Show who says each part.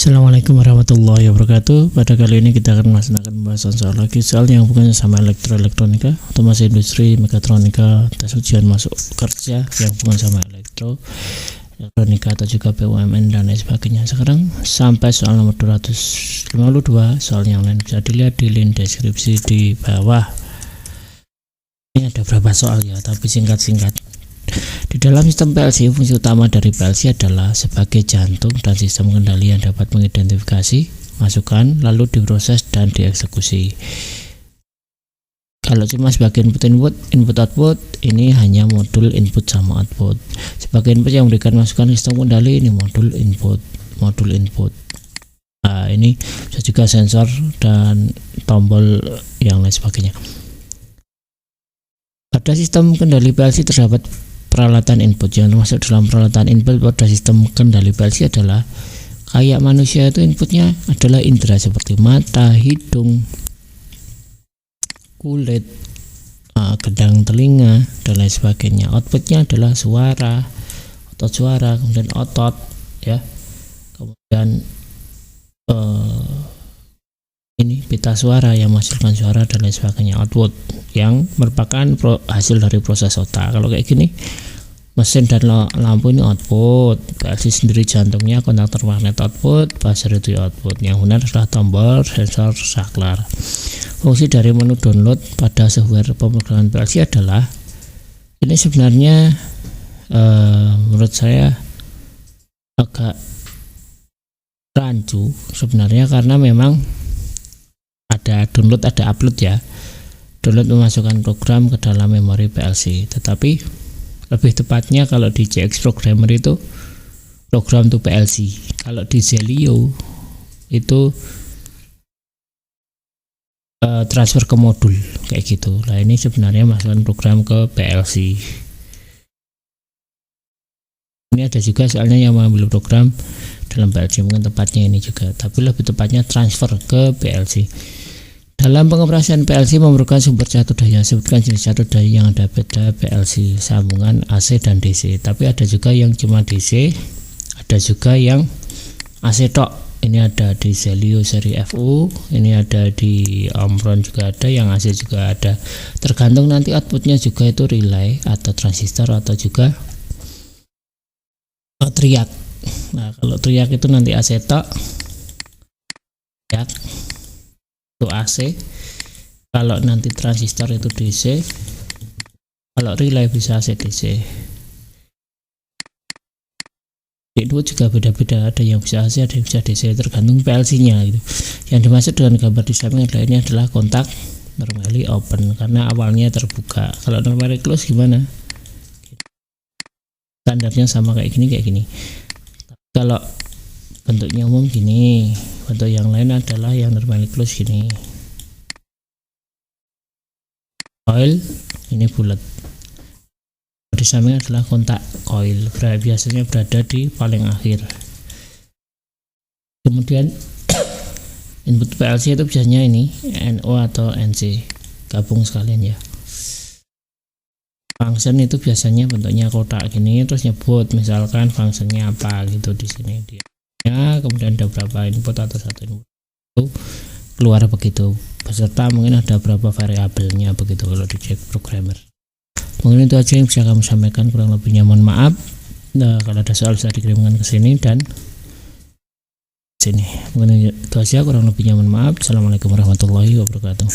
Speaker 1: Assalamualaikum warahmatullahi wabarakatuh. Pada kali ini kita akan melaksanakan pembahasan soal yang bukan sama elektronika, otomasi industri, mekatronika, tes ujian masuk kerja yang bukan sama elektronika atau juga BUMN dan lain sebagainya. Sekarang sampai soal nomor 252. Soal yang lain bisa dilihat di link deskripsi di bawah. Ini ada berapa soal ya, tapi singkat-singkat. Di dalam sistem PLC, fungsi utama dari PLC adalah sebagai jantung dan sistem kendali yang dapat mengidentifikasi masukan, lalu diproses dan dieksekusi. Kalau cuma sebagai input-output, ini hanya modul input sama output. Sebagai input yang memberikan masukan sistem kendali, ini modul input. Nah, ini bisa juga sensor dan tombol yang lain sebagainya. Pada sistem kendali PLC terdapat peralatan input yang termasuk dalam peralatan input pada sistem kendali PLC adalah kayak manusia itu inputnya adalah indera seperti mata, hidung, kulit, gendang telinga dan lain sebagainya. Outputnya adalah suara, otot suara, kemudian otot ya, kemudian ini pita suara yang menghasilkan suara dan lain sebagainya. Output yang merupakan hasil dari proses otak. Kalau kayak gini, mesin dan lampu ini output, PLC sendiri jantungnya, kontaktor magnet output, buzzer itu output. Yang benar adalah tombol, sensor, saklar. Fungsi dari menu download pada software pemrograman PLC adalah ini sebenarnya menurut saya agak rancu sebenarnya, karena memang ada download, ada upload ya. Download memasukkan program ke dalam memori PLC, tetapi lebih tepatnya kalau di JX Programmer itu program to PLC. Kalau di Zelio itu transfer ke modul kayak gitu. Nah, ini sebenarnya masukkan program ke PLC. Ini ada juga soalnya yang mengambil program dalam PLC, mungkin tepatnya ini juga, tapi lebih tepatnya transfer ke PLC. Dalam pengoperasian PLC memerlukan sumber satu daya. Sebutkan jenis satu daya yang ada pada PLC, sambungan AC dan DC. Tapi ada juga yang cuma DC, ada juga yang AC tok. Ini ada di Zelio seri FU, ini ada di Omron juga ada, yang AC juga ada. Tergantung nanti outputnya juga itu relay atau transistor atau juga triak. Nah, kalau triak itu nanti AC tok, triak itu AC. Kalau nanti transistor itu DC, kalau relay bisa AC DC. Input juga beda-beda, ada yang bisa AC, ada yang bisa DC, tergantung PLC nya gitu. Yang dimaksud dengan gambar di samping ini adalah kontak normally open, karena awalnya terbuka. Kalau normally close gimana? Standarnya sama kayak gini. Kalau bentuknya umum gini, bentuk yang lain adalah yang normally close gini. Coil ini bulat. Di samping adalah kontak coil, biasanya berada di paling akhir. Kemudian input PLC itu biasanya ini NO atau NC, gabung sekalian ya. Function itu biasanya bentuknya kotak gini, terus nyebut misalkan functionnya apa gitu di sini dia. Ya, kemudian ada berapa input atau satu input itu keluar begitu, beserta mungkin ada berapa variabelnya begitu kalau di JX Programmer. Mungkin itu aja yang bisa kami sampaikan, kurang lebihnya mohon maaf. Nah, kalau ada soal bisa dikirimkan ke sini dan sini. Mungkin itu aja, kurang lebihnya mohon maaf. Assalamualaikum warahmatullahi wabarakatuh.